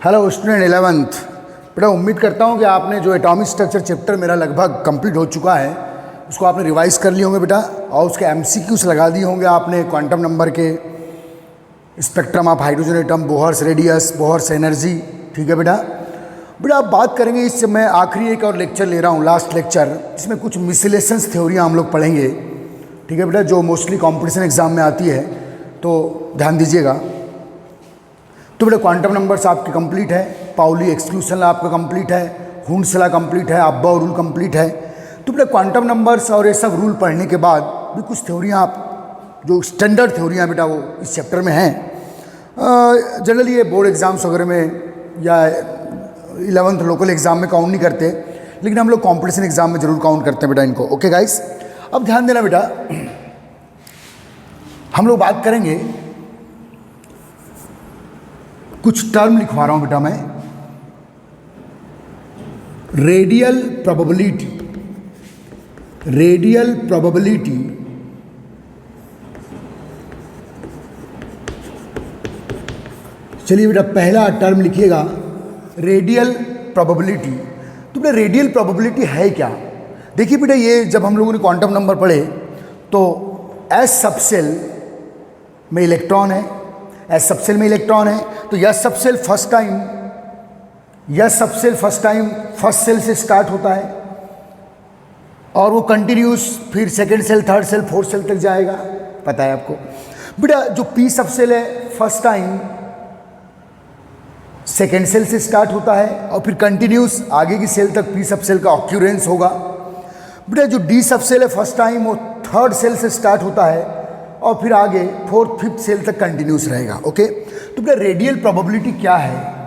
Hello student 11th। बेटा उम्मीद करता हूँ कि आपने जो एटॉमिक स्ट्रक्चर चैप्टर मेरा लगभग कंप्लीट हो चुका है उसको आपने रिवाइज कर लिए होंगे बेटा, और उसके एमसीक्यूज लगा दिए होंगे आपने क्वांटम नंबर के, spectrum of hydrogen atom, Bohr's radius, Bohr's energy. ठीक है बेटा। बेटा आप बात करेंगे, इससे मैं आखिरी एक और लेक्चर ले रहा हूँ, लास्ट लेक्चर, जिसमें कुछ मिसलेशंस थ्योरियाँ हम लोग पढ़ेंगे। ठीक है बेटा, जो मोस्टली कॉम्पिटिशन एग्जाम में आती है, तो ध्यान दीजिएगा। तो बेटा क्वांटम नंबर्स आपके कंप्लीट है, पाउली एक्सक्लूशन लॉ आपका कंप्लीट है, हुंड्स लॉ कंप्लीट है, अब्बाउ रूल कंप्लीट है। तो बेटा क्वांटम नंबर्स और ये सब रूल पढ़ने के बाद भी कुछ थ्योरियाँ आप जो स्टैंडर्ड थ्योरियाँ बेटा वो इस चैप्टर में हैं। जनरली ये बोर्ड एग्जाम्स वगैरह में या 11th लोकल एग्जाम में काउंट नहीं करते, लेकिन हम लोग कॉम्पिटिशन एग्जाम में जरूर काउंट करते हैं बेटा इनको। ओके गाइस, अब ध्यान देना बेटा, हम लोग बात करेंगे, कुछ टर्म लिखवा रहा हूं बेटा मैं। रेडियल प्रोबेबिलिटी, रेडियल प्रोबेबिलिटी चलिए बेटा पहला टर्म लिखिएगा, रेडियल प्रोबेबिलिटी। तो बेटा रेडियल प्रोबेबिलिटी है क्या? देखिए बेटा, ये जब हम लोगों ने क्वांटम नंबर पढ़े तो एस सबसेल में इलेक्ट्रॉन है, एस सबसेल में इलेक्ट्रॉन है, तो s subshell first time first shell से स्टार्ट होता है और वो कंटिन्यूस फिर second shell, third shell, fourth shell तक जाएगा, पता है आपको। बेटा जो पी सबसेल है फर्स्ट टाइम सेकेंड सेल से स्टार्ट होता है और फिर कंटिन्यूस आगे की सेल तक पी सबसेल का ऑक्यूरेंस होगा। बेटा जो डी सबसेल है फर्स्ट टाइम वो थर्ड सेल से स्टार्ट होता है और फिर आगे फोर्थ फिफ्थ सेल तक कंटिन्यूस रहेगा। ओके, तो बेटा रेडियल प्रोबेबिलिटी क्या है?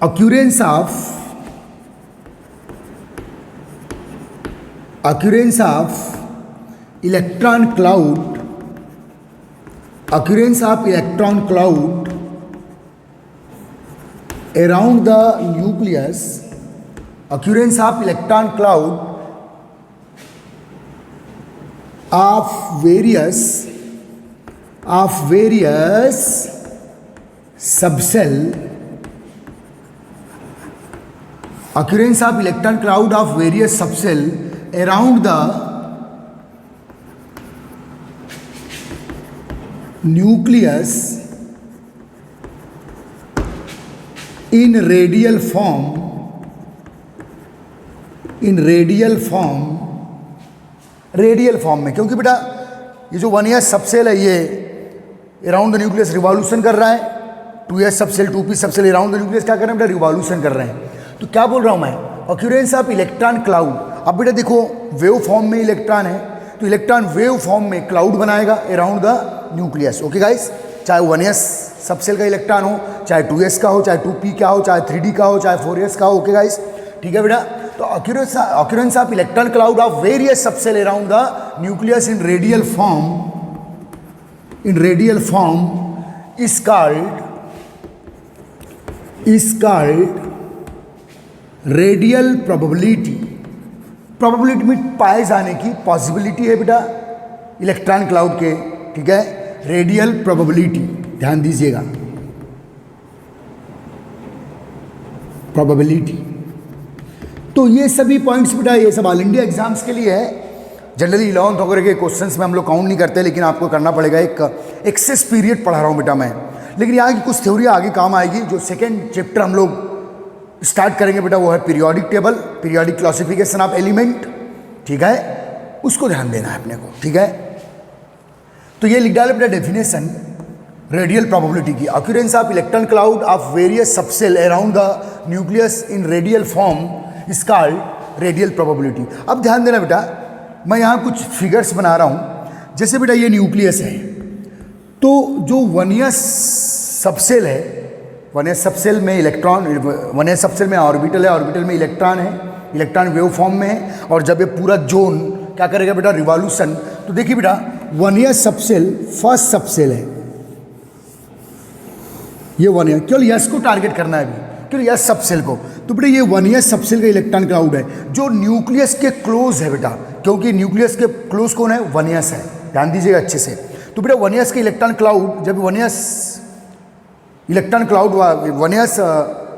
Occurrence of electron cloud, occurrence of electron cloud around the nucleus, occurrence of electron cloud of various subcell, occurrence of electron cloud of various subcell around the nucleus in radial form, radial form में, क्योंकि बेटा ये जो 1s subshell है ये around the nucleus revolution कर रहा है, 2s subshell, 2p subshell around the nucleus क्या कर रहे हैं बेटा? रिवॉल्यूशन कर रहे हैं। तो क्या बोल रहा हूँ मैं? Occurrence of electron cloud. अब बेटा देखो वेव फॉर्म में इलेक्ट्रॉन है, तो इलेक्ट्रॉन वेव फॉर्म में क्लाउड बनाएगा around the nucleus. Okay guys, चाहे 1s सबसेल का इलेक्ट्रॉन हो, चाहे 2s का हो, चाहे 2p का हो, चाहे 3d का हो, चाहे 4s का हो। ओके गाइस, ठीक है बेटा। तो occurrence of electron cloud of various subshell around the nucleus in radial form is called radial probability. Probability में पाए जाने की पॉसिबिलिटी है बेटा इलेक्ट्रॉन क्लाउड के। ठीक है, रेडियल प्रोबेबिलिटी, ध्यान दीजिएगा, प्रोबेबिलिटी। तो ये सभी पॉइंट्स बेटा ये सब ऑल इंडिया एग्जाम्स के लिए है। जनरली 11th वगैरह के क्वेश्चंस में हम लोग काउंट नहीं करते, लेकिन आपको करना पड़ेगा। एक एक्सेस पीरियड पढ़ा रहा हूँ बेटा मैं, लेकिन यहाँ की कुछ थ्योरी आगे काम आएगी। जो सेकेंड चैप्टर हम लोग स्टार्ट करेंगे बेटा वो है periodic table, periodic classification of element. ठीक है, उसको ध्यान देना है अपने को। ठीक है, तो ये लिख डाले बेटा डेफिनेशन रेडियल प्रोबेबिलिटी की। Occurrence of electron cloud of various subshell around the nucleus in radial form is called radial probability. अब ध्यान देना बेटा, मैं यहाँ कुछ फिगर्स बना रहा हूँ। जैसे बेटा ये न्यूक्लियस है, तो जो 1s सबसेल है, 1s सबसेल में इलेक्ट्रॉन, 1s सबसेल में ऑर्बिटल है, ऑर्बिटल में इलेक्ट्रॉन है, इलेक्ट्रॉन वेव फॉर्म में है, और जब ये पूरा जोन क्या करेगा बेटा? रिवॉल्यूशन। तो देखिए बेटा 1s सबसेल फर्स्ट सबसेल है, ये 1s, केवल यस को टारगेट करना है अभी, केवल यस सबसेल को। तो बेटा ये 1s सबसेल का इलेक्ट्रॉन क्लाउड है जो न्यूक्लियस के क्लोज है बेटा, क्योंकि न्यूक्लियस के क्लोज कौन है? 1s है, ध्यान दीजिएगा अच्छे से। तो बेटा 1s के इलेक्ट्रॉन क्लाउड, जब 1s इलेक्ट्रॉन क्लाउड 1s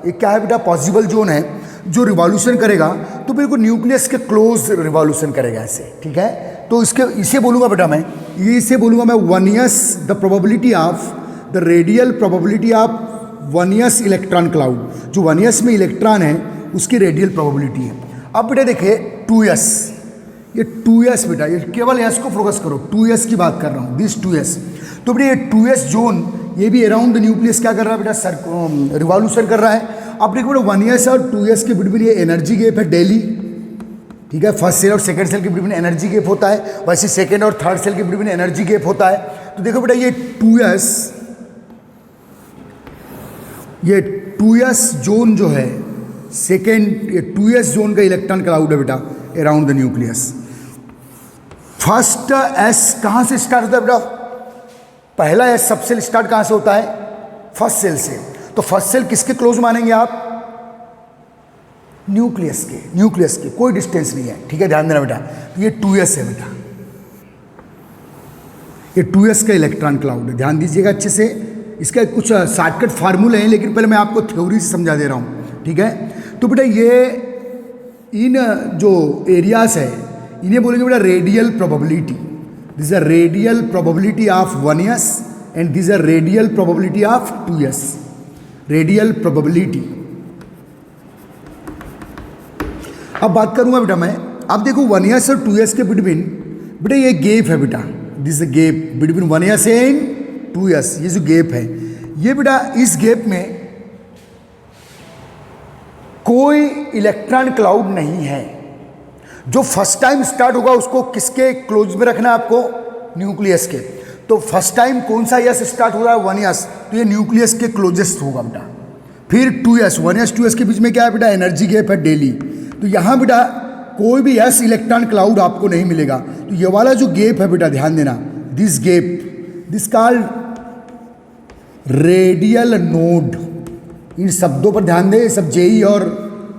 ये क्या है बेटा, पॉसिबल जोन है जो रिवॉल्यूशन करेगा तो बिल्कुल न्यूक्लियस के क्लोज रिवॉल्यूशन करेगा ऐसे, ठीक है। तो इसे बोलूँगा बेटा मैं, इसे बोलूँगा मैं 1s the probability of the radial probability of 1s electron cloud, जो 1s में इलेक्ट्रॉन है उसकी रेडियल प्रोबेबिलिटी है। अब बेटा देखिए 2s, ये 2s बेटा, ये केवल s को फोकस करो, 2s की बात कर रहा हूँ, दिस 2s। तो बेटा ये 2s जोन ये भी अराउंड द न्यूक्लियस क्या कर रहा है बेटा, रिवॉल्यूशन कर रहा है। अब देखो बेटा 1s और 2s के बिटवीन ये एनर्जी गैप है डेली, ठीक है। फर्स्ट सेल और सेकंड सेल के बिटवीन एनर्जी गैप होता है, वैसे सेकंड और थर्ड सेल के बिटवीन एनर्जी गैप होता है। तो देखो बेटा ये 2s जोन जो है सेकेंड, ये 2s जोन का इलेक्ट्रॉन क्लाउड है बेटा around the nucleus. First s कहाँ से स्टार्ट होता है बेटा, पहला s सबसेल स्टार्ट कहाँ से होता है, फर्स्ट सेल से। तो फर्स्ट सेल किसके क्लोज मानेंगे आप, न्यूक्लियस के, कोई डिस्टेंस नहीं है, ठीक है, ध्यान देना बेटा। तो ये 2s है बेटा, ये 2s का इलेक्ट्रॉन क्लाउड है, ध्यान दीजिएगा अच्छे से। इसका कुछ शॉर्टकट फार्मूले हैं लेकिन पहले मैं आपको थ्योरी से समझा दे रहा हूँ, ठीक है। तो बेटा ये इन जो एरियाज है इन्हें बोलेंगे बेटा radial probability, this is a radial probability of 1s and this is a radial probability of 2s, radial probability. अब बात करूंगा बेटा मैं, अब देखो 1s और 2s के बिटवीन बेटा ये गैप है बेटा, this is gap between 1s and 2s, ये जो गैप है ये बेटा, इस गैप में कोई इलेक्ट्रॉन क्लाउड नहीं है। जो फर्स्ट टाइम स्टार्ट होगा उसको किसके क्लोज में रखना है आपको, न्यूक्लियस के। तो फर्स्ट टाइम कौन सा यस स्टार्ट हो रहा है, 1s, तो ये न्यूक्लियस के क्लोजेस्ट होगा बेटा। फिर 2s, 1s 2s के बीच में क्या है बेटा, एनर्जी गैप है डेली। तो यहाँ बेटा कोई भी यस इलेक्ट्रॉन क्लाउड आपको नहीं मिलेगा। तो ये वाला जो गैप है बेटा ध्यान देना, this gap, this called radial node. इन शब्दों पर ध्यान दें, ये सब जेई और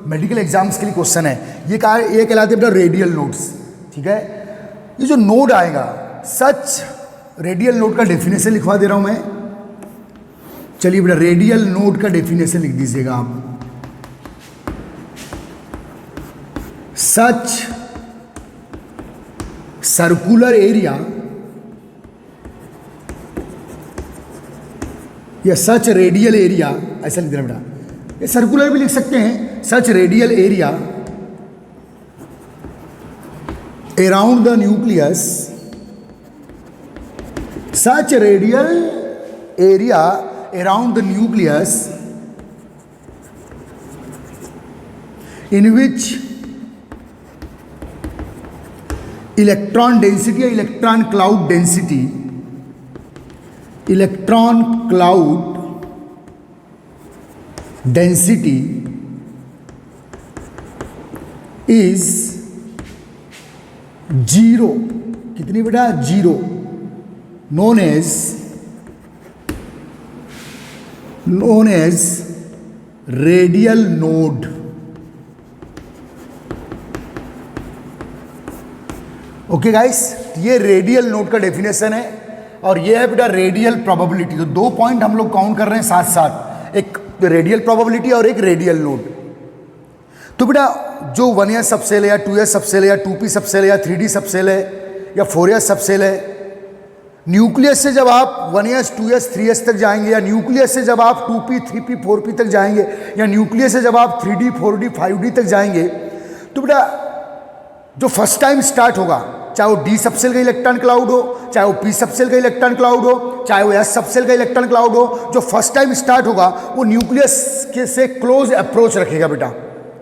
मेडिकल एग्जाम्स के लिए क्वेश्चन है। ये कहलाते हैं बेटा रेडियल नोड्स, ठीक है। ये जो नोड आएगा, सच रेडियल नोड का डेफिनेशन लिखवा दे रहा हूं मैं, चलिए बेटा रेडियल नोड का डेफिनेशन लिख दीजिएगा आप। सच सर्कुलर एरिया या सच रेडियल एरिया, ऐसा लिख देना बेटा, ये सर्कुलर भी लिख सकते हैं, such radial area around the nucleus, such radial area around the nucleus in which electron density or electron cloud density is 0, कितनी बेटा 0, known as radial node। Okay guys, ये रेडियल नोड का डेफिनेशन है और ये है बेटा रेडियल प्रोबेबिलिटी। तो 2 पॉइंट हम लोग काउंट कर रहे हैं साथ साथ, एक रेडियल प्रोबेबिलिटी और एक रेडियल नोड। तो बेटा जो 1s सबसेल है या 2s सबसेल है या 2p सबसेल है या 3d सबसेल है या 4s सबसेल है, न्यूक्लियस से जब आप 1s 2s 3s तक जाएंगे, या न्यूक्लियस से जब आप 2p 3p 4p तक जाएंगे, या न्यूक्लियस से जब आप 3d 4d 5d तक जाएंगे, तो बेटा जो फर्स्ट टाइम स्टार्ट होगा, चाहे वो d सबसेल का इलेक्ट्रॉन क्लाउड हो, चाहे वो p सबसेल का इलेक्ट्रॉन क्लाउड हो, चाहे वो s सबसेल का इलेक्ट्रॉन क्लाउड हो, जो फर्स्ट टाइम स्टार्ट होगा वो न्यूक्लियस के से क्लोज अप्रोच रखेगा बेटा,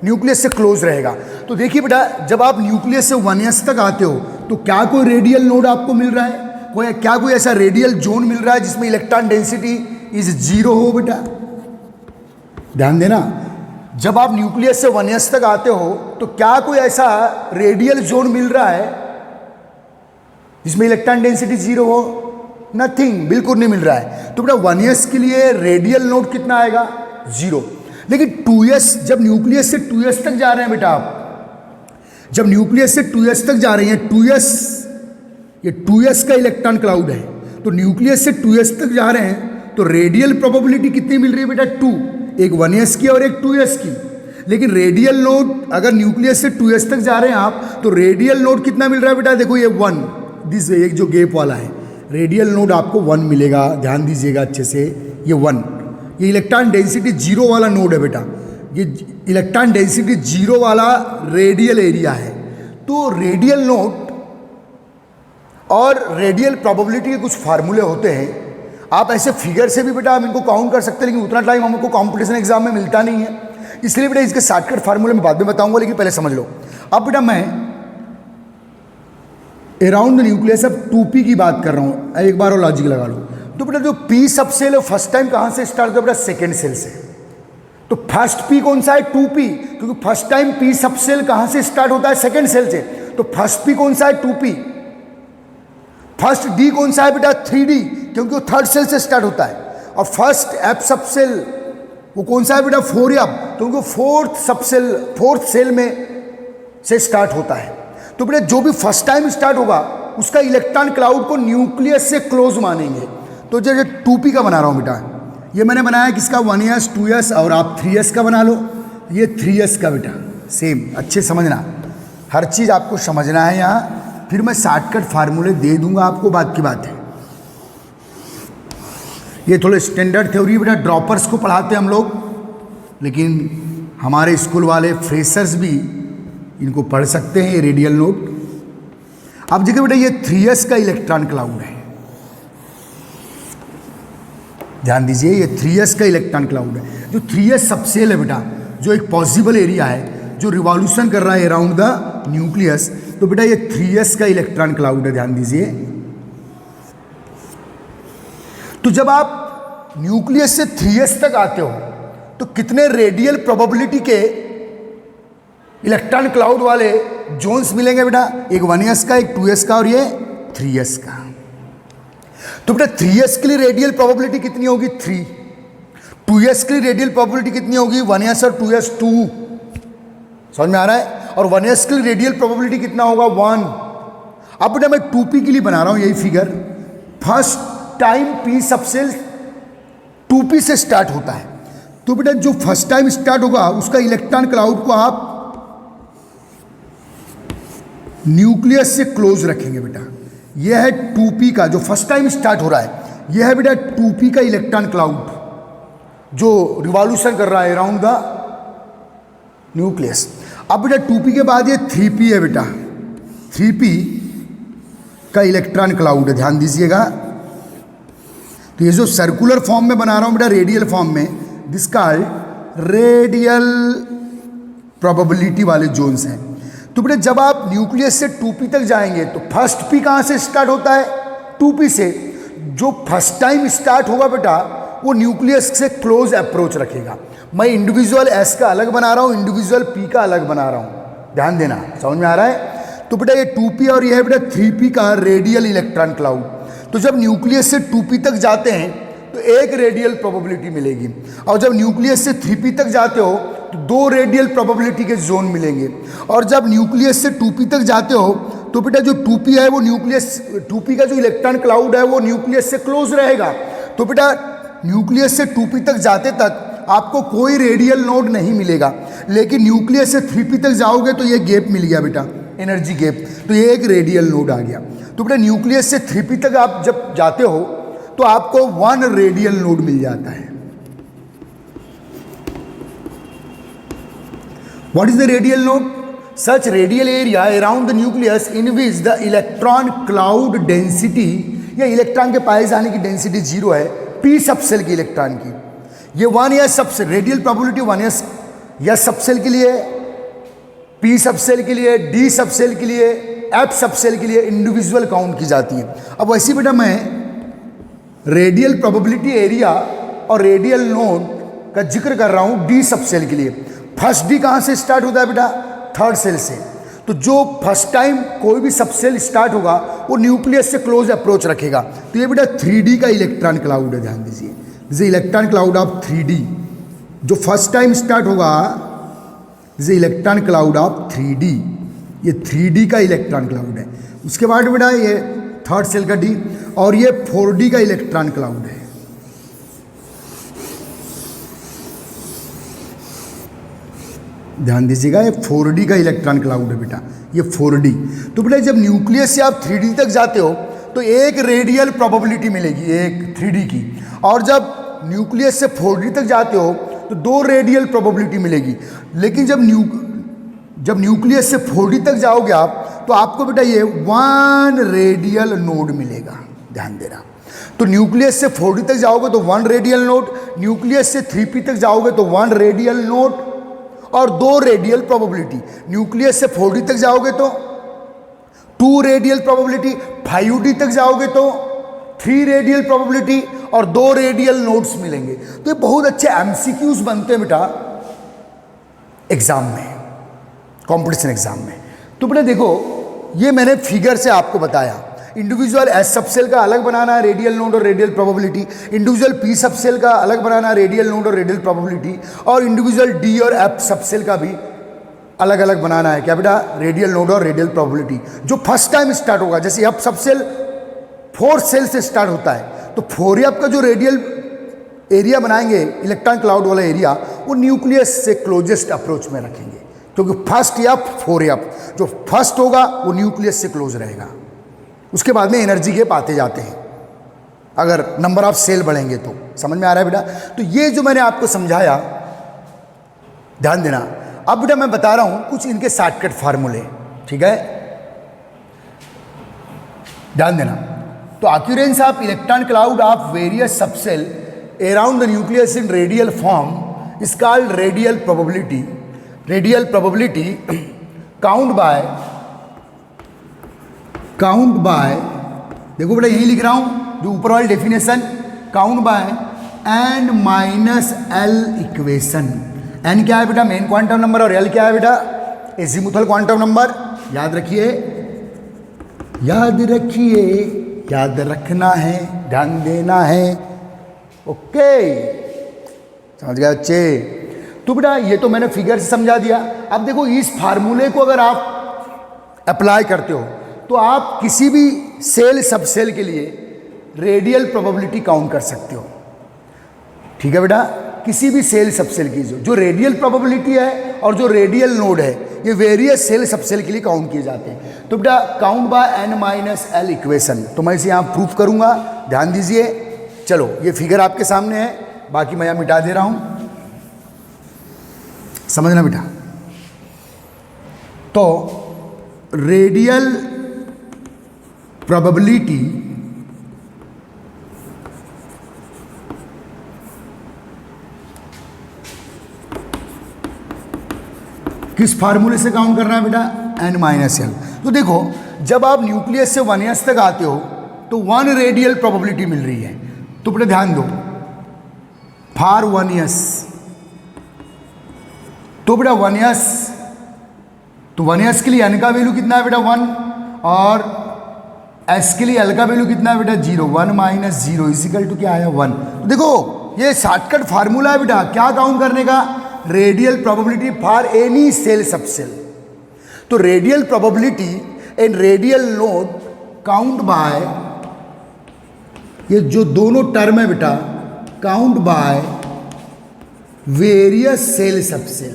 न्यूक्लियस से क्लोज रहेगा। तो देखिए बेटा जब आप न्यूक्लियस से 1s तक आते हो तो क्या कोई रेडियल नोड आपको मिल रहा है, कोई ऐसा रेडियल जोन मिल रहा है जिसमें इलेक्ट्रॉन डेंसिटी इज 0 हो बेटा, ध्यान देना। जब आप न्यूक्लियस से 1s तक आते हो तो क्या कोई ऐसा रेडियल जोन मिल रहा है जिसमें इलेक्ट्रॉन डेंसिटी 0 हो, नथिंग, बिल्कुल नहीं मिल रहा है। तो बेटा 1s के लिए रेडियल नोड कितना आएगा, 0। लेकिन 2s, जब न्यूक्लियस से 2s तक जा रहे हैं बेटा आप, जब न्यूक्लियस से 2s तक जा रही हैं, 2s, ये 2s का इलेक्ट्रॉन क्लाउड है, तो न्यूक्लियस से 2s तक जा रहे हैं तो रेडियल प्रोबेबिलिटी कितनी मिल रही है बेटा 2, एक 1s की और एक 2s की। लेकिन रेडियल नोड अगर न्यूक्लियस से 2s तक जा रहे हैं आप तो रेडियल नोड कितना मिल रहा है बेटा, देखो ये 1, दिस एक जो गैप वाला है रेडियल नोड आपको 1 मिलेगा, ध्यान दीजिएगा अच्छे से, ये 1, ये इलेक्ट्रॉन डेंसिटी 0 वाला नोड है बेटा, ये इलेक्ट्रॉन डेंसिटी 0 वाला रेडियल एरिया है। तो रेडियल नोड और रेडियल प्रोबेबिलिटी के कुछ फार्मूले होते हैं, आप ऐसे फिगर से भी बेटा आप इनको काउंट कर सकते हैं, लेकिन उतना टाइम हमको कॉम्पिटिशन एग्जाम में मिलता नहीं है, इसलिए बेटा इसके शॉर्टकट फार्मूले में बाद में बताऊंगा, लेकिन पहले समझ लो। अब बेटा मैं अराउंड द न्यूक्लियस अब 2p की बात कर रहा हूँ, एक बार और लॉजिक लगा लो। तो बेटा जो p सब सेल है फर्स्ट टाइम कहाँ से स्टार्ट होता है बेटा, सेकेंड सेल से। तो फर्स्ट p कौन सा है, 2p, क्योंकि फर्स्ट टाइम p सब सेल कहाँ से स्टार्ट होता है, सेकेंड सेल से। तो फर्स्ट p कौन सा है, 2p। फर्स्ट d कौन सा है बेटा, 3d, क्योंकि वो थर्ड सेल से स्टार्ट होता है। और फर्स्ट f सब सेल वो कौन सा है बेटा, 4f, क्योंकि वो फोर्थ सेल में से स्टार्ट होता है। तो बेटा जो भी फर्स्ट टाइम स्टार्ट होगा उसका इलेक्ट्रॉन क्लाउड को न्यूक्लियस से क्लोज मानेंगे। तो जो 2p का बना रहा हूँ बेटा, ये मैंने बनाया किसका, 1s 2s, और आप 3s का बना लो, ये 3s का बेटा सेम। अच्छे समझना, हर चीज़ आपको समझना है यहाँ, फिर मैं शॉर्टकट फार्मूले दे दूंगा आपको, बात की बात है। ये थोड़े स्टैंडर्ड थ्योरी बेटा ड्रॉपर्स को पढ़ाते हैं हम लोग, लेकिन हमारे स्कूल वाले फ्रेशर्स भी इनको पढ़ सकते हैं, ये रेडियल नोड। अब देखिए बेटा ये 3s का इलेक्ट्रॉन क्लाउड है, ध्यान दीजिए, ये 3s का इलेक्ट्रॉन क्लाउड है। जो 3s सबसेल है बेटा, जो एक पॉसिबल एरिया है जो रिवॉल्यूशन कर रहा है अराउंड द न्यूक्लियस, तो बेटा ये 3s का इलेक्ट्रॉन क्लाउड है, ध्यान दीजिए। तो जब आप न्यूक्लियस से 3s तक आते हो तो कितने रेडियल प्रोबेबिलिटी के इलेक्ट्रॉन क्लाउड वाले जोन्स मिलेंगे बेटा, एक 1s का, एक 2s का और ये 3s का। तो बेटा 3s के लिए रेडियल प्रोबेबिलिटी कितनी होगी, 3। 2s के लिए रेडियल प्रोबेबिलिटी कितनी होगी, 1s और 2s 2, समझ में आ रहा है। और 1s के लिए रेडियल प्रोबेबिलिटी कितना होगा, 1। अब बेटा मैं 2p के लिए बना रहा हूं यही figure. First time p subshell 2p से स्टार्ट होता है, तो बेटा जो फर्स्ट टाइम स्टार्ट होगा उसका इलेक्ट्रॉन क्लाउड को आप न्यूक्लियस से क्लोज रखेंगे बेटा। यह है 2p का जो फर्स्ट टाइम स्टार्ट हो रहा है, यह है बेटा 2p का इलेक्ट्रॉन क्लाउड जो रिवॉल्यूशन कर रहा है अराउंड द न्यूक्लियस। अब बेटा 2p के बाद ये 3p है बेटा, 3p का इलेक्ट्रॉन क्लाउड है, ध्यान दीजिएगा। तो ये जो सर्कुलर फॉर्म में बना रहा हूं बेटा, रेडियल फॉर्म में, दिस कॉल्ड रेडियल प्रोबेबिलिटी वाले जोन्स हैं। तो बेटा जब आप न्यूक्लियस से 2p तक जाएंगे तो फर्स्ट p कहाँ से स्टार्ट होता है, 2p से। जो फर्स्ट टाइम स्टार्ट होगा बेटा वो न्यूक्लियस से क्लोज अप्रोच रखेगा। मैं इंडिविजुअल s का अलग बना रहा हूँ, इंडिविजुअल p का अलग बना रहा हूँ, ध्यान देना, समझ में आ रहा है। तो बेटा ये 2p और ये है बेटा 3p का रेडियल इलेक्ट्रॉन क्लाउड। तो जब न्यूक्लियस से 2p तक जाते हैं तो एक रेडियल प्रोबेबिलिटी मिलेगी, और जब न्यूक्लियस से 3p तक जाते हो तो 2 रेडियल प्रोबेबिलिटी के जोन मिलेंगे। और जब न्यूक्लियस से 2p तक जाते हो तो बेटा जो 2p है वो न्यूक्लियस, 2p का जो इलेक्ट्रॉन क्लाउड है वो न्यूक्लियस से क्लोज रहेगा। तो बेटा न्यूक्लियस से 2p तक जाते तक आपको कोई रेडियल नोड नहीं मिलेगा, लेकिन न्यूक्लियस से 3p तक जाओगे तो ये गैप मिल गया बेटा, एनर्जी गैप, तो ये एक रेडियल नोड आ गया। तो बेटा न्यूक्लियस से 3p तक आप जब जाते हो तो आपको 1 रेडियल नोड मिल जाता है। What is the radial node? Such radial area around the nucleus in which the electron cloud density, या इलेक्ट्रॉन के पाए जाने की डेंसिटी 0 है, p सबसेल की इलेक्ट्रॉन की। ये 1s subshell, radial probability 1s subshell के लिए, p सबसेल के लिए, d सबसेल के लिए, f सबसेल के लिए इंडिविजुअल काउंट की जाती है। अब वैसे बेटा मैं रेडियल प्रोबेबिलिटी एरिया और रेडियल नोड का जिक्र कर रहा हूं d सबसेल के लिए। फर्स्ट d कहां से स्टार्ट होता है बेटा? थर्ड सेल से। तो जो फर्स्ट टाइम कोई भी सबसेल स्टार्ट होगा वो न्यूक्लियस से क्लोज अप्रोच रखेगा। तो ये बेटा 3d का इलेक्ट्रॉन क्लाउड है, ध्यान दीजिए, this electron cloud of 3d। जो फर्स्ट टाइम स्टार्ट होगा this electron cloud of 3d, ये 3d का इलेक्ट्रॉन क्लाउड है। उसके बाद बेटा ये थर्ड सेल का d, और ये 4d का इलेक्ट्रॉन क्लाउड है। ध्यान दीजिएगा, ये 4D का इलेक्ट्रॉन क्लाउड है बेटा, ये 4D। तो बेटा जब न्यूक्लियस से आप 3D तक जाते हो तो एक रेडियल प्रोबेबिलिटी मिलेगी, एक 3D की, और जब न्यूक्लियस से 4D तक जाते हो तो 2 रेडियल प्रोबेबिलिटी मिलेगी। लेकिन जब न्यूक्लियस से 4D तक जाओगे आप तो आपको बेटा ये 1 रेडियल नोड मिलेगा, ध्यान देना। तो न्यूक्लियस से 4D तक जाओगे तो 1 रेडियल नोड, न्यूक्लियस से 3P तक जाओगे तो 1 रेडियल नोड और 2 रेडियल प्रोबेबिलिटी। न्यूक्लियस से 4D तक जाओगे तो 2 रेडियल प्रोबेबिलिटी, 5D तक जाओगे तो 3 रेडियल प्रोबेबिलिटी और 2 रेडियल नोड्स मिलेंगे। तो ये बहुत अच्छे MCQs बनते हैं बेटा एग्जाम में, कंपटीशन एग्जाम में। तो बेटा देखो, ये मैंने फिगर से आपको बताया। इंडिविजुअल एस सबसेल का अलग बनाना है, रेडियल नोड और radial probability. Individual P subshell का अलग बनाना है, रेडियल नोड और रेडियल प्रोबेबिलिटी। और इंडिविजुअल डी और एफ सबसेल का भी अलग अलग बनाना है, क्या बेटा, रेडियल नोड और रेडियल प्रोबेबिलिटी। जो फर्स्ट टाइम स्टार्ट होगा, जैसे एफ सबसेल 4 सेल से स्टार्ट होता है, तो 4F का जो रेडियल एरिया बनाएंगे, इलेक्ट्रॉन क्लाउड वाला एरिया, वो न्यूक्लियस से क्लोजेस्ट अप्रोच में रखेंगे, क्योंकि फर्स्ट या 4F जो फर्स्ट होगा वो न्यूक्लियस से क्लोज रहेगा। उसके बाद में एनर्जी गैप आते जाते हैं, अगर नंबर ऑफ सेल बढ़ेंगे तो। समझ में आ रहा है बेटा? तो ये जो मैंने आपको समझाया, ध्यान देना। अब बेटा मैं बता रहा हूं कुछ इनके शॉर्टकट फार्मूले, ठीक है, ध्यान देना। तो occurrence of electron cloud of various subshell around the nucleus in radial form is called radial probability. Radial probability count by, देखो बेटा यही लिख रहा हूं जो ऊपर वाली definition, count by n minus l equation. n क्या है बेटा, मेन क्वांटम नंबर, और l क्या है बेटा, एजीमुथल क्वांटम नंबर। याद रखिए, याद रखिए, याद रखना है, ध्यान देना है। ओके, समझ गए बच्चे? तो बेटा ये तो मैंने फिगर से समझा दिया। अब देखो, इस फार्मूले को अगर आप अप्लाई करते हो तो आप किसी भी सेल सब सेल के लिए रेडियल प्रोबेबिलिटी काउंट कर सकते हो, ठीक है बेटा। किसी भी सेल सब सेल की जो रेडियल प्रोबेबिलिटी है और जो रेडियल नोड है, ये वेरियस सेल सब सेल के लिए काउंट किए जाते हैं। तो बेटा count by n minus l equation, तो मैं इसे यहाँ प्रूफ करूँगा, ध्यान दीजिए। चलो ये फिगर आपके सामने है, बाकी मैं यहाँ मिटा दे रहा हूँ, समझना बेटा। तो रेडियल प्रोबेबिलिटी किस फार्मूले से काउंट करना है बेटा, n माइनस एल। तो देखो, जब आप न्यूक्लियस से 1s तक आते हो तो 1 रेडियल प्रोबेबिलिटी मिल रही है। तो बेटा ध्यान दो, फॉर 1s, तो बेटा 1s, तो 1s के लिए n का वैल्यू कितना है बेटा 1, और s के लिए l का वैल्यू कितना है बेटा 0। 1 माइनस 0 इजिकल टू क्या आया 1। तो देखो ये शॉर्टकट फार्मूला है बेटा, क्या काउंट करने का, radial probability for any shell subshell. तो radial probability and radial node count by, ये जो दोनों टर्म है बेटा, count by various shell subshell,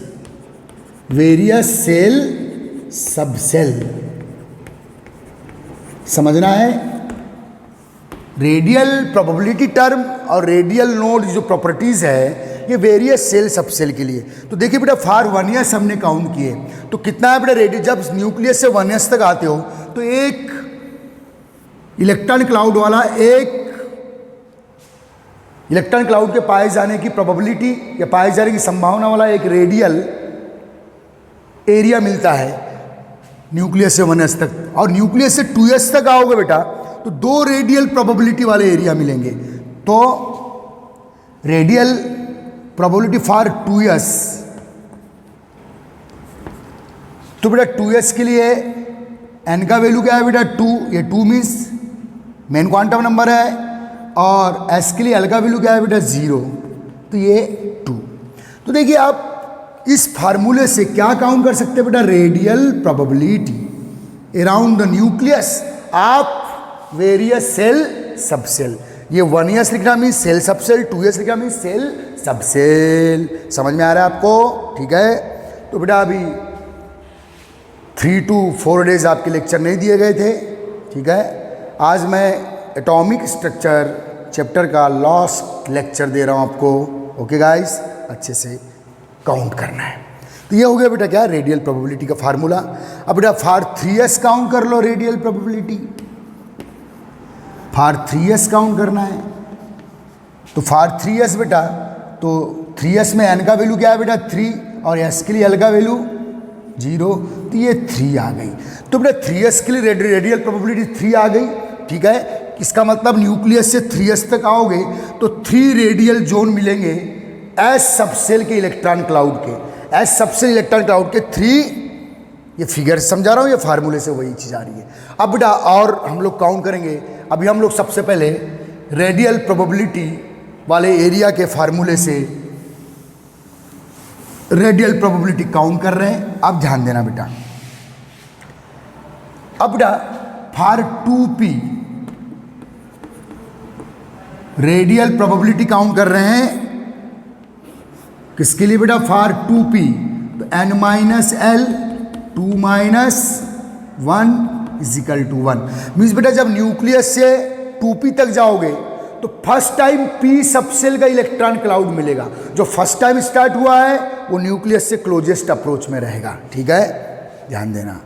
various shell subshell, समझना है। रेडियल प्रोबेबिलिटी टर्म और रेडियल नोड जो प्रॉपर्टीज है, ये वेरियस सेल सबसेल के लिए। तो देखिए बेटा, फॉर 1s हमने काउंट किए, तो कितना है बेटा रेडियल, जब न्यूक्लियस से 1s तक आते हो तो एक इलेक्ट्रॉन क्लाउड वाला, एक इलेक्ट्रॉन क्लाउड के पाए जाने की प्रोबेबिलिटी या पाए जाने की संभावना वाला एक रेडियल एरिया मिलता है न्यूक्लियस से 1s तक। और न्यूक्लियस से 2s तक आओगे बेटा तो 2 रेडियल प्रोबेबिलिटी वाले एरिया मिलेंगे। तो रेडियल प्रोबेबिलिटी फॉर 2s, तो बेटा 2s के लिए n का वैल्यू क्या है बेटा 2, ये 2 मीन्स मेन क्वांटम नंबर है, और s के लिए l का वैल्यू क्या है बेटा 0, तो ये 2। तो देखिए आप इस फार्मूले से क्या काउंट कर सकते हैं बेटा, radial probability around the nucleus of various shell subshell. ये 1s लिखना मीन सेल सबसेल, 2s लिखना मीन सेल सबसेल। समझ में आ रहा है आपको? ठीक है। तो बेटा अभी 3 to 4 डेज आपके लेक्चर नहीं दिए गए थे, ठीक है। आज मैं एटॉमिक स्ट्रक्चर चैप्टर का लास्ट लेक्चर दे रहा हूँ आपको। ओके गाइस, अच्छे से काउंट करना है। तो ये हो गया बेटा क्या, रेडियल प्रोबेबिलिटी का फार्मूला। अब बेटा फार 3s काउंट कर लो, रेडियल प्रोबेबिलिटी फार 3s काउंट करना है। तो फार 3s बेटा, तो 3s में n का वैल्यू क्या है बेटा 3, और s के लिए l का वैल्यू 0, तो ये 3 आ गई। तो बेटा 3s के लिए रेडियल प्रोबेबिलिटी 3 आ गई, ठीक है। इसका मतलब न्यूक्लियस से 3s तक आओगे तो 3 रेडियल जोन मिलेंगे एस सबसेल के इलेक्ट्रॉन क्लाउड के, एस सबसेल इलेक्ट्रॉन क्लाउड के 3। ये फिगर समझा रहा हूँ, ये फार्मूले से वही चीज़ आ रही है। अब बेटा और हम लोग काउंट करेंगे। अभी हम लोग सबसे पहले रेडियल प्रोबेबिलिटी वाले एरिया के फार्मूले से रेडियल प्रोबेबिलिटी काउंट कर रहे हैं। अब ध्यान देना बेटा, अब बेटा फार 2p रेडियल प्रोबेबिलिटी काउंट कर रहे हैं किसके लिए बेटा, फार 2p। तो n minus l 2 minus 1 is equal to 1। Means बेटा जब न्यूक्लियस से 2p तक जाओगे तो फर्स्ट टाइम p सबसेल का इलेक्ट्रॉन क्लाउड मिलेगा। जो फर्स्ट टाइम स्टार्ट हुआ है वो न्यूक्लियस से क्लोजेस्ट अप्रोच में रहेगा, ठीक है, ध्यान देना।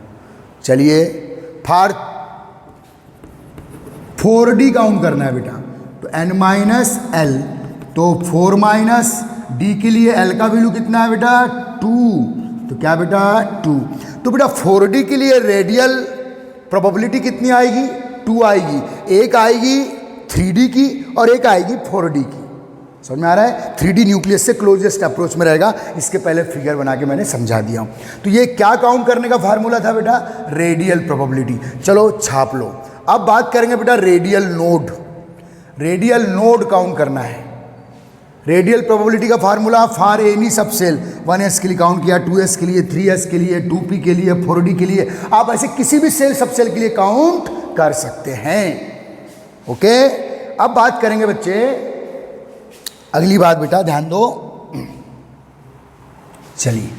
चलिए फार 4d काउंट करना है बेटा। तो n माइनस एल, तो 4 माइनस d के लिए l का वैल्यू कितना है बेटा 2, तो क्या बेटा 2। तो बेटा 4d के लिए रेडियल प्रोबेबिलिटी कितनी आएगी 2 आएगी। एक आएगी 3d की और एक आएगी 4d की। समझ में आ रहा है, 3d न्यूक्लियस से क्लोजेस्ट अप्रोच में रहेगा। इसके पहले फिगर बना के मैंने समझा दिया हूँ। तो ये क्या काउंट करने का फार्मूला था बेटा, रेडियल प्रोबेबिलिटी। चलो छाप लो। अब बात करेंगे बेटा radial node. Radial node count करना है। रेडियल प्रोबेबिलिटी का फार्मूला फार एनी सबसेल, 1s के लिए काउंट किया, 2s के लिए, 3s के लिए, 2p के लिए, 4d के लिए। आप ऐसे किसी भी सेल सबसेल के लिए काउंट कर सकते हैं। ओके, अब बात करेंगे बच्चे अगली बात बेटा, ध्यान दो। चलिए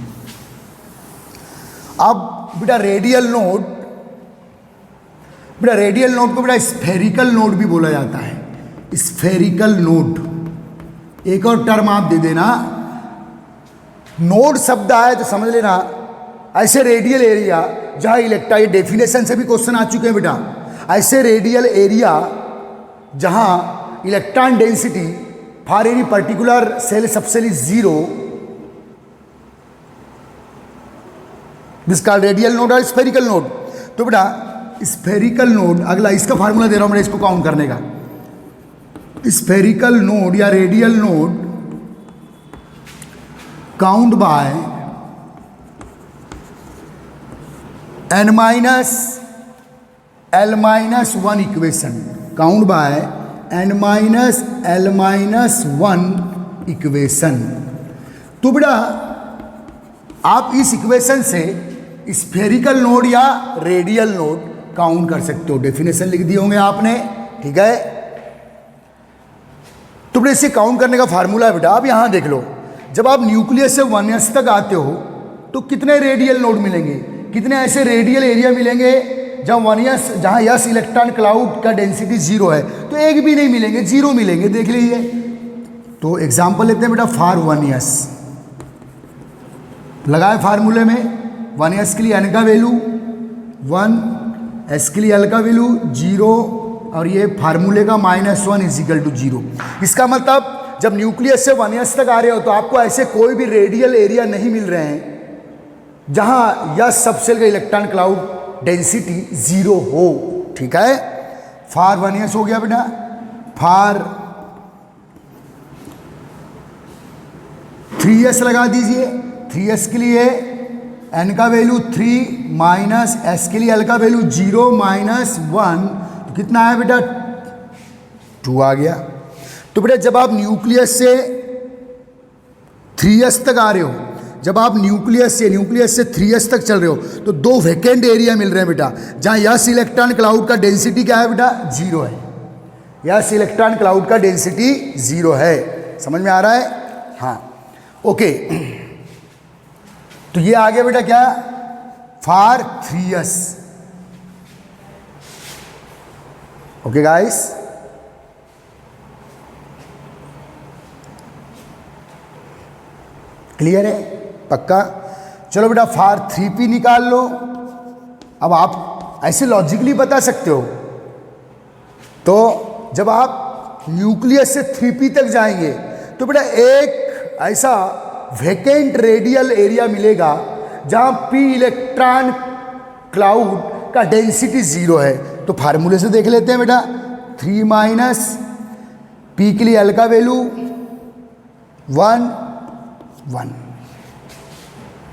अब बेटा रेडियल नोड, बेटा रेडियल नोड को बेटा स्फेरिकल नोड भी बोला जाता है। स्फेरिकल नोड एक और टर्म आप दे देना। नोड शब्द आए तो समझ लेना ऐसे रेडियल एरिया जहां इलेक्ट्रॉन, ये डेफिनेशन से भी क्वेश्चन आ चुके हैं बेटा। ऐसे रेडियल एरिया जहां electron density for any particular shell subshell is 0, this called radial node और स्फेरिकल नोड। तो बेटा स्फेरिकल नोड, अगला इसका फार्मूला दे रहा हूं मैं इसको काउंट करने का। स्फेरिकल नोड या radial node count by n minus l minus 1 equation, count by n minus l minus 1 equation. तो बेटा आप इस इक्वेशन से स्फेरिकल नोड या रेडियल नोड काउंट कर सकते हो। डेफिनेशन लिख दिए होंगे आपने, ठीक है। तो बेटा इसे काउंट करने का फार्मूला है बेटा, आप यहां देख लो। जब आप न्यूक्लियस से 1s तक आते हो तो कितने रेडियल नोड मिलेंगे, कितने ऐसे रेडियल एरिया मिलेंगे जहां यस इलेक्ट्रॉन क्लाउड का डेंसिटी 0 है, तो एक भी नहीं मिलेंगे, 0 मिलेंगे, देख लीजिए। तो एग्जांपल लेते हैं बेटा फार 1s, लगाए फार्मूले में 1s के लिए n का वैल्यू 1, s के लिए l का वैल्यू 0, और ये फार्मूले का -1 इजिकल टू 0। इसका मतलब जब न्यूक्लियस से 1s तक आ रहे हो तो आपको ऐसे कोई भी रेडियल एरिया नहीं मिल रहे हैं जहां यस सबसेल का इलेक्ट्रॉन क्लाउड डेंसिटी 0 हो, ठीक है। फार 1s हो गया बेटा। फार 3s लगा दीजिए। 3s के लिए n का वैल्यू 3 माइनस s के लिए l का वैल्यू 0 माइनस 1, तो कितना है बेटा 2 आ गया। तो बेटा जब आप न्यूक्लियस से 3s तक आ रहे हो, जब आप न्यूक्लियस से 3s तक चल रहे हो तो 2 वैकेंट एरिया मिल रहे हैं बेटा जहां यस इलेक्ट्रॉन क्लाउड का डेंसिटी क्या है बेटा 0 है। यस इलेक्ट्रॉन क्लाउड का डेंसिटी 0 है। समझ में आ रहा है? हाँ, ओके। तो ये आ गया बेटा क्या, for 3s। Okay guys, clear है, पक्का। चलो बेटा फॉर 3p निकाल लो। अब आप ऐसे लॉजिकली बता सकते हो। तो जब आप न्यूक्लियस से 3p तक जाएंगे तो बेटा एक ऐसा वेकेंट रेडियल एरिया मिलेगा जहां p इलेक्ट्रॉन क्लाउड का डेंसिटी 0 है। तो फार्मूले से देख लेते हैं बेटा, 3 माइनस p के लिए l का value 1 1,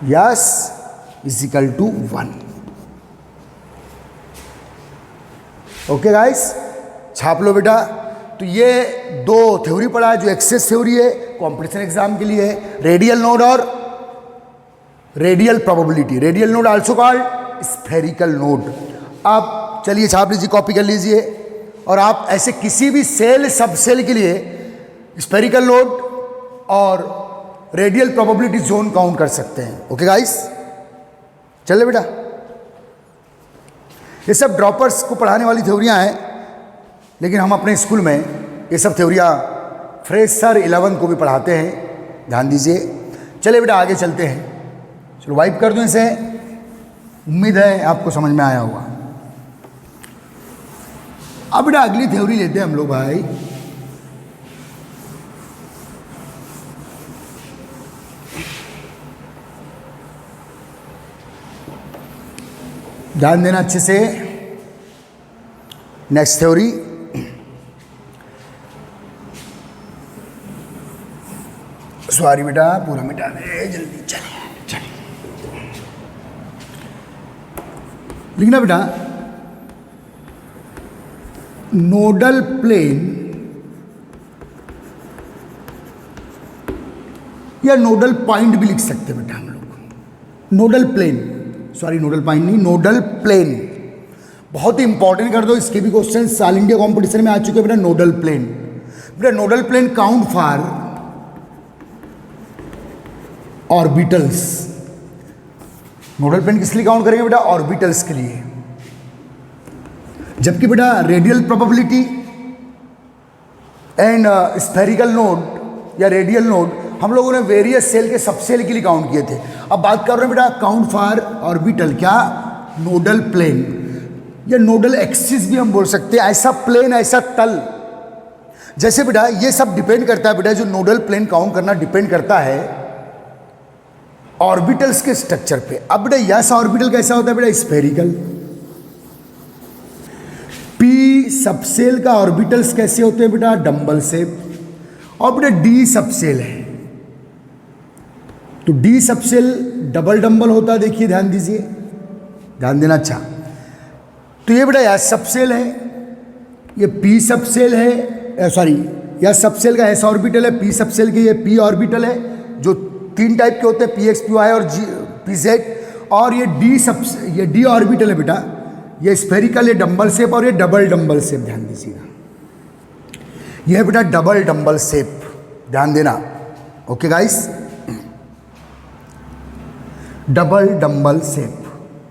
yes is equal to 1। Okay guys, छाप लो बेटा। तो ये दो थ्योरी पढ़ा है, जो एक्सेस थ्योरी है कॉम्पिटिशन एग्जाम के लिए है, रेडियल नोड और radial probability. Radial node also called spherical node. आप चलिए छाप लीजिए, कॉपी कर लीजिए, और आप ऐसे किसी भी सेल सब सेल के लिए स्फेरिकल नोड और रेडियल प्रोबेबिलिटी जोन काउंट कर सकते हैं। ओके गाइस, चले बेटा। ये सब ड्रॉपर्स को पढ़ाने वाली थ्योरियां हैं, लेकिन हम अपने स्कूल में ये सब थ्योरियां फ्रेशर 11 को भी पढ़ाते हैं, ध्यान दीजिए। चलिए बेटा आगे चलते हैं। चलो वाइप कर दूं इसे, उम्मीद है आपको समझ में आया होगा। अब बेटा अगली थ्योरी लेते हैं हम लोग भाई। ध्यान देना अच्छे से। नेक्स्ट थ्योरी, सॉरी बेटा पूरा मिटा दे जल्दी, चलिए चलिए लिखना बेटा। नोडल प्लेन या नोडल पॉइंट भी लिख सकते हैं बेटा हम लोग। Nodal plane, sorry nodal point नहीं, नोडल प्लेन बहुत ही इंपॉर्टेंट कर दो, इसके भी क्वेश्चन साल इंडिया कंपटीशन में आ चुके हैं बेटा। नोडल प्लेन, बेटा nodal plane count for orbitals. Nodal plane किस लिए काउंट करेंगे बेटा, ऑर्बिटल्स के लिए। जबकि बेटा radial probability and spherical node या रेडियल नोड हम लोगों ने वेरियस सेल के सब सेल के लिए काउंट किए थे। अब बात कर रहे हैं बेटा काउंट फॉर ऑर्बिटल, क्या, नोडल प्लेन या नोडल एक्सिस भी हम बोल सकते हैं। ऐसा प्लेन, ऐसा तल, जैसे बेटा ये सब डिपेंड करता है बेटा, जो नोडल प्लेन काउंट करना डिपेंड करता है ऑर्बिटल्स के स्ट्रक्चर पे। अब बेटा यस ऑर्बिटल कैसा होता है बेटा, स्फेरिकल। पी सबसेल का ऑर्बिटल्स कैसे होते हैं बेटा, डंबल शेप। और बेटा डी सबसेल है, तो डी सबसेल डबल डंबल होता है, देखिए ध्यान दीजिए, ध्यान देना। अच्छा, तो ये बेटा एस सबसेल है, ये पी सबसेल है, सॉरी यस सबसेल का एस ऑर्बिटल है, पी सबसेल के ये पी ऑर्बिटल है, जो 3 टाइप के होते हैं, पी एक्स पी वाई और जी पी जेड। और ये ये डी ऑर्बिटल है बेटा, ये स्फेरिकल, ये डंबल शेप और ये डबल डंबल शेप, ध्यान दीजिएगा। ये है बेटा डबल डंबल शेप, ध्यान देना। Okay guys, double dumbbell shape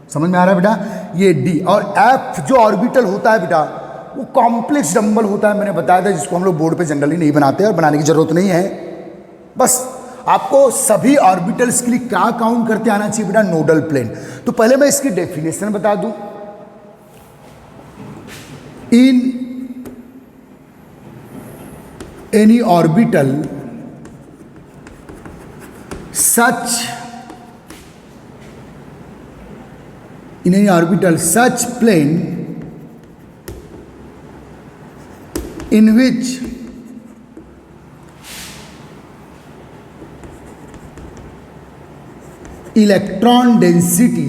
समझ में आ रहा है बेटा। ये डी और एफ जो ऑर्बिटल होता है बेटा, वो कॉम्प्लेक्स डंबल होता है, मैंने बताया था, जिसको हम लोग बोर्ड पे जनरली नहीं बनाते और बनाने की जरूरत नहीं है। बस आपको सभी ऑर्बिटल्स के लिए क्या काउंट करते आना चाहिए बेटा, नोडल प्लेन। तो पहले मैं इसकी डेफिनेशन बता दूं। In any orbital such in any orbital such plane in which electron density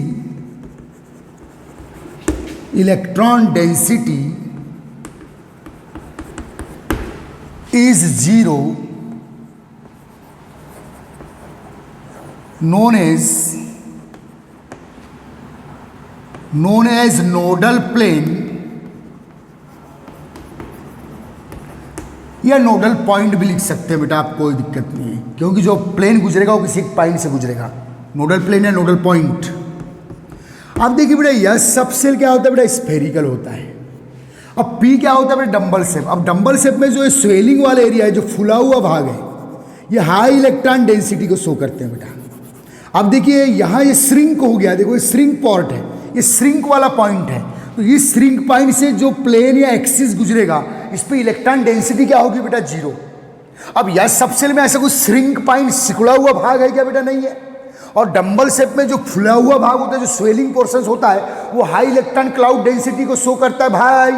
is 0 known as nodal plane या नोडल पॉइंट भी लिख सकते हैं बेटा, आप कोई दिक्कत नहीं है, क्योंकि जो प्लेन गुजरेगा वो किसी एक पॉइंट से गुजरेगा। नोडल प्लेन या नोडल पॉइंट। अब देखिए बेटा यस सबसेल क्या होता है बेटा, स्फेरिकल होता है। अब पी क्या होता है बेटा, डंबल शेप। अब डंबल शेप में जो स्वेलिंग वाला एरिया है, जो फुला हुआ भाग है, ये हाई इलेक्ट्रॉन डेंसिटी को शो करते हैं बेटा। अब देखिए यहाँ ये श्रिंक हो गया, देखो ये श्रिंक पॉइंट है, ये श्रिंक वाला पॉइंट है। तो इस श्रिंक पॉइंट से जो प्लेन या एक्सिस गुजरेगा, इस पे इलेक्ट्रॉन डेंसिटी क्या होगी बेटा, 0। अब यस सबसेल में ऐसा कुछ श्रिंक पॉइंट सिकुड़ा हुआ भाग है क्या बेटा, नहीं है। और डंबल शेप में जो फुला हुआ भाग होता है, जो स्वेलिंग पोर्शन होता है, वो हाई इलेक्ट्रॉन क्लाउड डेंसिटी को शो करता है भाई।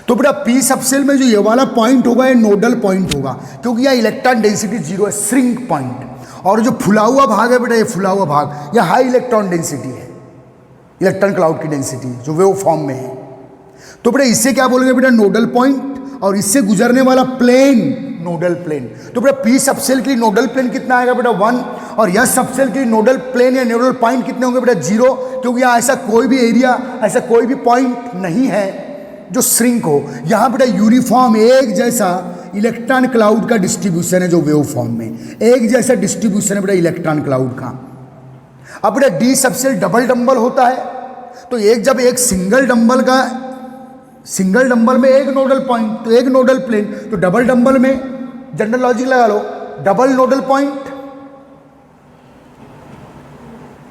तो बेटा पी सबसेल में जो ये वाला पॉइंट होगा, ये नोडल पॉइंट होगा, क्योंकि यह इलेक्ट्रॉन डेंसिटी 0 है, श्रिंक पॉइंट। और जो फुला हुआ भाग है बेटा, ये फुला हुआ भाग, यह हाई इलेक्ट्रॉन डेंसिटी है, इलेक्ट्रॉन क्लाउड की डेंसिटी जो वेव फॉर्म में है। तो बेटा इससे क्या बोलेंगे बेटा, नोडल पॉइंट। और इससे गुजरने वाला प्लेन नोडल प्लेन। तो बेटा पी सबसेल के लिए नोडल प्लेन कितना आएगा बेटा, 1। और यस सबसेल के लिए नोडल प्लेन या नोडल पॉइंट कितने होंगे बेटा, 0, क्योंकि यहाँ ऐसा कोई भी एरिया, ऐसा कोई भी पॉइंट नहीं है जो श्रिंक हो। यहाँ बेटा यूनिफॉर्म एक जैसा इलेक्ट्रॉन क्लाउड का डिस्ट्रीब्यूशन है, जो वेव फॉर्म में एक जैसा डिस्ट्रीब्यूशन है बेटा इलेक्ट्रॉन क्लाउड का। अब बेटा डी सबसेल डबल डंबल होता है। तो जब एक सिंगल डंबल में एक नोडल पॉइंट, तो एक नोडल प्लेन, तो डबल डंबल में जनरल लॉजिक लगा लो, डबल नोडल पॉइंट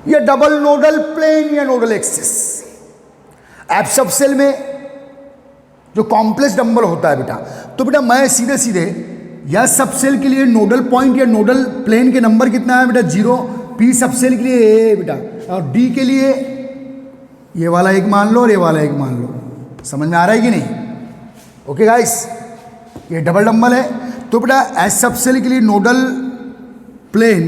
या डबल नोडल प्लेन या नोडल एक्सिस। एफ सबसेल में जो कॉम्प्लेक्स डंबल होता है बेटा, तो बेटा मैं सीधे सीधे यस सबसेल के लिए नोडल पॉइंट या नोडल प्लेन के नंबर कितना है बेटा, 0। पी सबसेल के लिए बेटा, और डी के लिए ये वाला एक मान लो और ये वाला एक मान लो। समझ में आ रहा है कि नहीं? ओके गाइस, ये डबल डंबल है। तो बेटा एस सबसेल के लिए नोडल प्लेन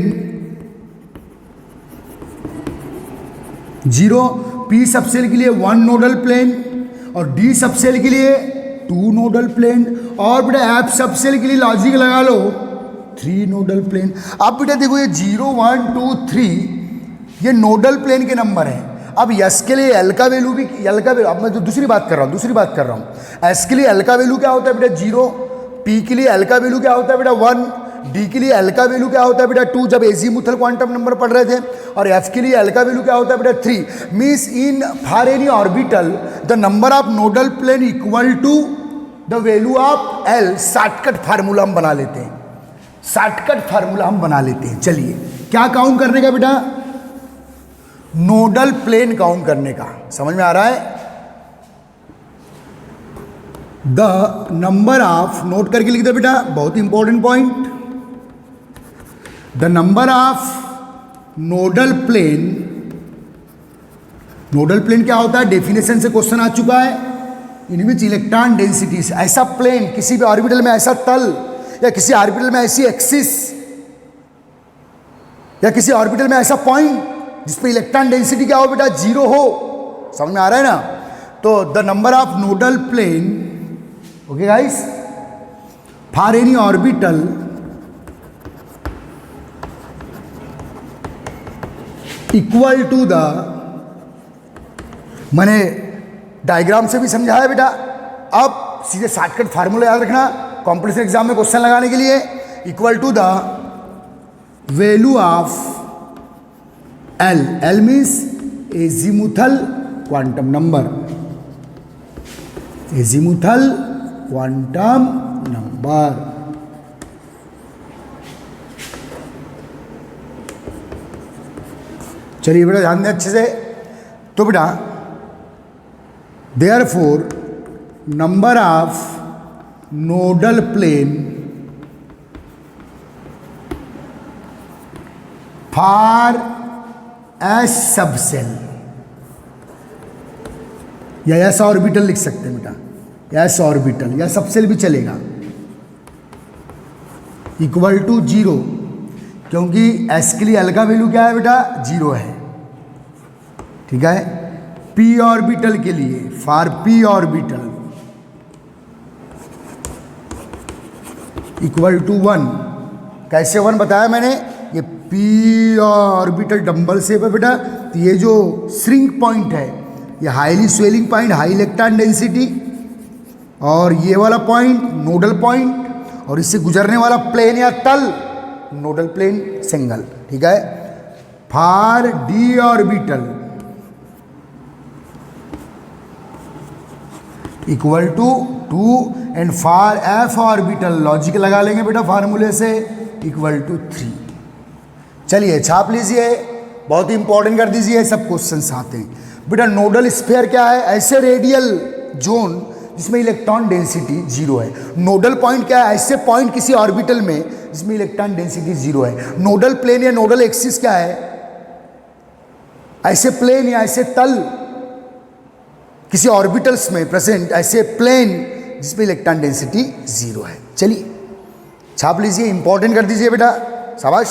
0, पी सबसेल के लिए 1 नोडल प्लेन, और डी सबसेल के लिए 2 नोडल प्लेन, और बेटा एफ सबसेल के लिए लॉजिक लगा लो 3 नोडल प्लेन। अब बेटा देखो ये 0, 1, 2, 3 ये नोडल प्लेन के नंबर हैं। अब यस के लिए एल का वैल्यू भी, अब मैं तो दूसरी बात कर रहा हूँ। एस के लिए एल का वैल्यू क्या होता है बेटा, 0। पी के लिए एल का वैल्यू क्या होता है बेटा, 1। डी के लिए एल का वैल्यू क्या होता है बेटा, 2, जब एजीमुथल क्वांटम नंबर पढ़ रहे थे। और एफ के लिए एल का वैल्यू क्या होता है बेटा, 3। Means in for any orbital the number of nodal plane equal to the value of l. Shortcut formula हम बना लेते हैं, चलिए क्या काउंट करने का बेटा, नोडल प्लेन काउंट करने का। समझ में आ रहा है? द नंबर ऑफ, नोट करके लिख दो बेटा, बहुत important point, the number of nodal plane. Nodal plane क्या होता है, डेफिनेशन से क्वेश्चन आ चुका है। इन विच इलेक्ट्रॉन डेंसिटीज, ऐसा प्लेन, किसी भी ऑर्बिटल में ऐसा तल, या किसी ऑर्बिटल में ऐसी एक्सिस, या किसी ऑर्बिटल में ऐसा पॉइंट जिसपे इलेक्ट्रॉन डेंसिटी क्या हो बेटा, 0 हो। समझ में आ रहा है ना? तो the number of nodal plane, okay guys, for any orbital equal to the, मैंने डायग्राम से भी समझाया बेटा। अब सीधे शॉर्टकट फार्मूला याद रखना कॉम्पिटिशन एग्जाम में क्वेश्चन लगाने के लिए, equal to the value of l. L means azimuthal quantum number, azimuthal quantum number. चलिए बेटा ध्यान दें अच्छे से। तो बेटा therefore number of nodal plane for s subshell, या एस ऑर्बिटल लिख सकते हैं बेटा, एस ऑर्बिटल या सबसेल भी चलेगा, इक्वल टू 0, क्योंकि एस के लिए एल का वैल्यू क्या है बेटा, 0 है। ठीक है। पी ऑर्बिटल के लिए, for p orbital equal to 1। कैसे 1 बताया मैंने, ये पी ऑर्बिटल डंबल शेप है बेटा। तो ये जो श्रिंक पॉइंट है, ये highly swelling point, high electron density, और ये वाला पॉइंट नोडल पॉइंट, और इससे गुजरने वाला प्लेन या तल नोडल प्लेन सिंगल। ठीक है। For D orbital equal to 2 and for F orbital, logic लगा लेंगे बेटा फार्मूले से, इक्वल टू 3। चलिए छाप लीजिए, बहुत ही इंपॉर्टेंट कर दीजिए, सब क्वेश्चंस आते हैं बेटा। नोडल स्फीयर क्या है? ऐसे रेडियल जोन जिसमें इलेक्ट्रॉन डेंसिटी 0 है। नोडल पॉइंट क्या है? ऐसे पॉइंट किसी ऑर्बिटल में जिसमें इलेक्ट्रॉन डेंसिटी 0 है। नोडल प्लेन या नोडल एक्सिस क्या है? ऐसे प्लेन या ऐसे तल किसी ऑर्बिटल्स में प्रेजेंट ऐसे प्लेन जिसमें इलेक्ट्रॉन डेंसिटी 0 है। चलिए छाप लीजिए, इंपॉर्टेंट कर दीजिए बेटा, शाबाश।